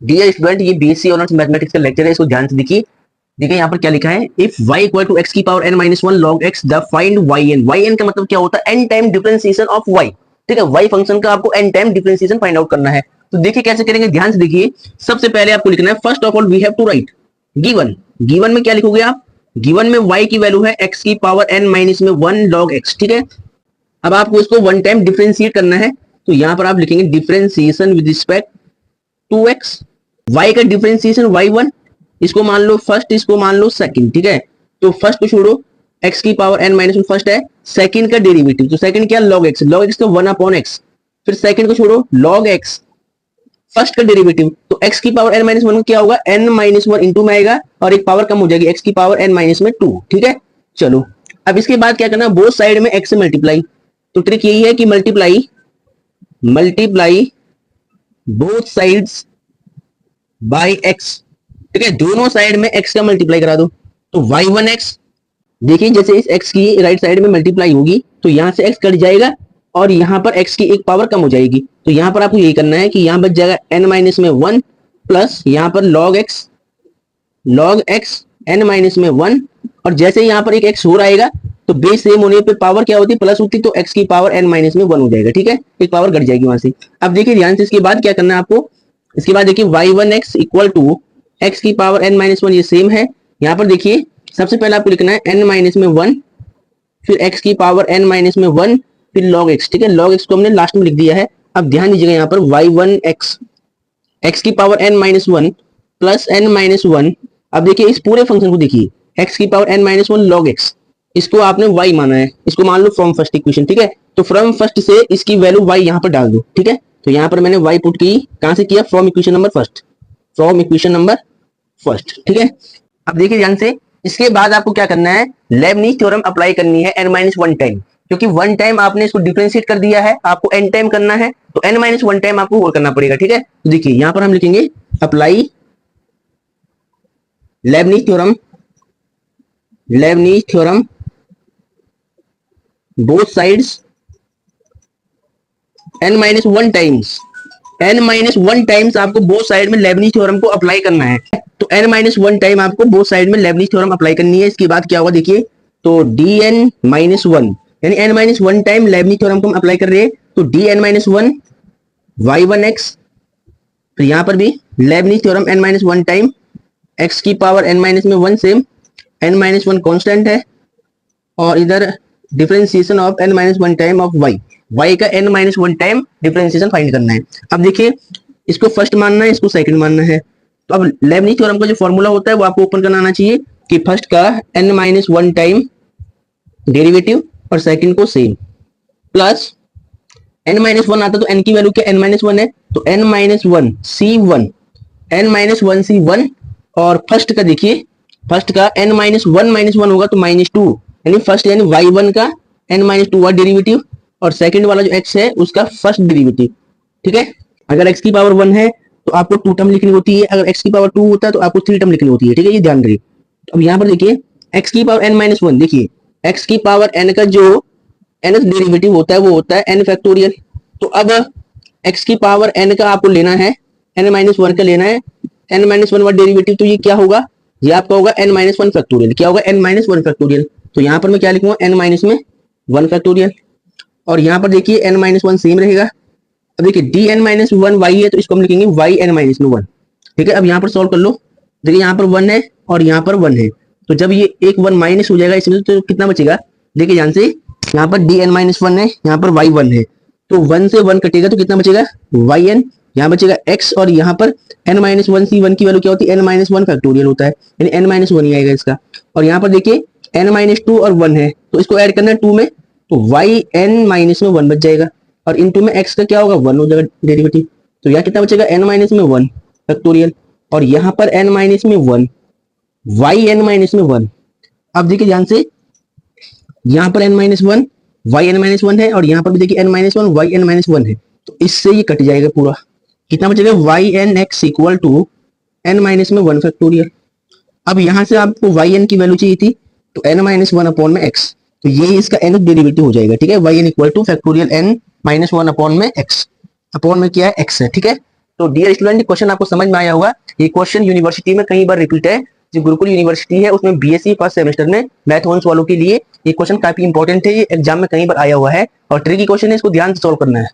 Dear student, ये BSc honours mathematics का lecture है, इसको ध्यान से देखिए। देखिए यहाँ पर क्या लिखा है, if y equal to x की power n minus one log x the find yn का मतलब क्या होता है, n time differentiation of y। ठीक है, y फंक्शन का आपको n time differentiation find out करना है। तो देखिए कैसे करेंगे, ध्यान से देखिए। सबसे पहले आपको लिखना है, first of all we have to write given. Given में क्या लिखोगे आप, गिवन में y की वैल्यू है x की पावर n माइनस में वन लॉग x। ठीक है, अब आपको इसको वन टाइम डिफरेंशिएट करना है, तो यहाँ पर आप लिखेंगे differentiation with respect to x। y का डिफरेंशिएशन y1, इसको मान लो फर्स्ट, इसको मान लो सेकंड। ठीक है, तो फर्स्ट को छोड़ो, x की power n minus one first है, सेकंड का डेरिवेटिव, तो सेकंड क्या log x, log x तो 1/x। फिर सेकंड को छोड़ो, log x फर्स्ट का डेरिवेटिव, तो x की पावर n माइनस वन क्या होगा, n माइनस वन इंटू में आएगा और एक पावर कम हो जाएगी, x की पावर n माइनस में 2। ठीक है, चलो अब इसके बाद क्या करना, बोथ साइड में x से मल्टीप्लाई। तो ट्रिक यही है कि multiply both sides by x। ठीक है, दोनों साइड में x का मल्टीप्लाई करा दो, तो y1x। देखिए जैसे इस x की राइट साइड में मल्टीप्लाई होगी तो यहां से x कट जाएगा और यहां पर x की एक पावर कम हो जाएगी, तो यहां पर आपको यही करना है कि यहां बच जाएगा n माइनस में वन प्लस यहां पर log x n माइनस में वन, और जैसे यहां पर एक x हो आएगा तो बेस सेम होने पे पावर क्या होती है, प्लस होती, तो x की पावर n माइनस में वन हो जाएगा। ठीक है, एक पावर घट जाएगी वहां से। अब देखिए ध्यान से, इसके बाद क्या करना है आपको, इसके बाद देखिए y1x इक्वल टू x की पावर n माइनस वन, ये सेम है। यहाँ पर देखिए सबसे पहले आपको लिखना है n माइनस में वन, फिर x की पावर n माइनस में वन, फिर log x। ठीक है, log x को हमने लास्ट में लिख दिया है। अब ध्यान दीजिएगा यहाँ पर y1x x की power n minus one plus n minus one. अब देखिए इस पूरे फंक्शन को देखिए, x की power n minus one log x, इसको आपने y माना है, इसको मान लो फ्रॉम फर्स्ट इक्वेशन। ठीक है, तो फ्रॉम फर्स्ट से इसकी वैल्यू y यहाँ पर डाल दो। ठीक है, तो यहाँ पर मैंने y पुट की, कहां से किया, from equation number first, from equation number first. ठीक है, अब देखिए ध्यान से, इसके बाद आपको क्या करना है, लेबनीज थ्योरम अप्लाई करनी है n माइनस वन टाइम, क्योंकि वन टाइम आपने इसको डिफरेंशिएट कर दिया है, आपको n टाइम करना है, तो n माइनस वन टाइम आपको और करना पड़ेगा। ठीक है, तो देखिए यहां पर हम लिखेंगे apply Lebanese theorem both sides n minus one times, n minus one times आपको बोथ साइड में लेबनीज थ्योरम को अप्लाई करना है। तो n माइनस वन टाइम आपको बोथ साइड में लेबनीज थ्योरम अप्लाई करनी है। इसके बाद क्या होगा देखिए, तो dn माइनस वन, यानी n minus one time Lebanese theorem को हम अप्लाई कर रहे हैं, तो dn माइनस वन y1x, फिर यहां पर भी Lebanese theorem n minus one time x की पावर n माइनस में one, same n minus one constant है, और इधर differentiation of n minus one time of y का n minus one time differentiation find करना है। अब देखिए इसको फर्स्ट मानना है, इसको सेकंड मानना है, तो अब लेबनीज थ्योरम का जो फॉर्मूला होता है वो आपको ओपन करना आना चाहिए कि फर्स्ट का n minus one time derivative और सेकंड को same, plus n minus one आता, तो n की वैल्यू क्या, n माइनस वन है, तो n माइनस वन सी वन, n माइनस वन सी वन, और फर्स्ट का देखिए, फर्स्ट का n माइनस वन होगा तो माइनस टू, यानी फर्स्ट यानी y1 का n माइनस टू वाला डेरिवेटिव, और सेकंड वाला जो x है उसका फर्स्ट डेरिवेटिव। ठीक है, अगर x की पावर वन है तो आपको टू टर्म लिखनी होती है, अगर x की पावर टू होता है तो आपको थ्री टर्म लिखनी होती है। ठीक है, ये ध्यान रखिए। अब यहाँ पर देखिए x की पावर n माइनस वन, देखिए x की पावर n का जो nth डेरिवेटिव होता है वो होता है n फैक्टोरियल। तो अब x की पावर n का आपको लेना है, n माइनस वन का लेना है, n माइनस वन वाला डेरिवेटिव, तो ये क्या होगा, ये आपका होगा n माइनस वन फैक्टोरियल। क्या होगा, n माइनस वन फैक्टोरियल। तो यहाँ पर मैं क्या लिखूंगा, n माइनस में वन फैक्टोरियल, और यहाँ पर देखिए n माइनस वन सेम रहेगा। अब देखिए dn माइनस वन y है, तो इसको हम लिखेंगे yn माइनस में वन। ठीक है, अब यहाँ पर सॉल्व कर लो, देखिए यहाँ पर वन है और यहाँ पर वन है, तो जब ये एक वन माइनस हो जाएगा इसमें तो कितना बचेगा, देखिए ध्यान से, यहाँ पर dn माइनस वन है, यहाँ पर y वन है, तो वन से वन कटेगा तो कितना बचेगा, yn, यहाँ बचेगा x, और यहाँ पर n माइनस वन सी वन की वैल्यू क्या होती है, n माइनस वन फैक्टोरियल होता है, यानी n माइनस वन ही आएगा इसका। और यहाँ पर देखिए n माइनस टू और वन है, तो इसको ऐड करना है टू में, तो yn माइनस में वन बच जाएगा, और इनटू में x का क्या होगा, वन हो जाएगा डेरिवेटिव, तो यहाँ कितना बचेगा, n माइनस में वन फैक्टोरियल, और यहाँ पर n माइनस में वन, yn माइनस में वन। अब देखिए ध्यान से, यहाँ पर n minus one, yn minus one है, और यहाँ पर भी देखिए n minus one, yn minus one है, तो इससे ये कट जाएगा पूरा, कितना बचेगा, ynx equal to n minus में वन फैक्टोरियल। अब यहाँ से आपको yn की वैल्यू चाहिए थी, तो n माइनस वन अपॉन में x, तो ये इसका n डेरिवेटिव हो जाएगा। ठीक है, yn equal two factorial n minus one upon में x, अपॉन में क्या है x है। ठीक है, तो डियर स्टूडेंट, क्वेश्चन आपको समझ में आया होगा। ये क्वेश्चन यूनिवर्सिटी में कई बार रिपीट है। जो गुरुकुल यूनिवर्सिटी है उसमें बीएससी फर्स्ट सेमेस्टर में मैथ वंस वालों के लिए ये क्वेश्चन काफी इंपॉर्टेंट है। ये एग्जाम में कई बार आया हुआ है और ट्रिकी क्वेश्चन है, इसको ध्यान से सॉल्व करना है।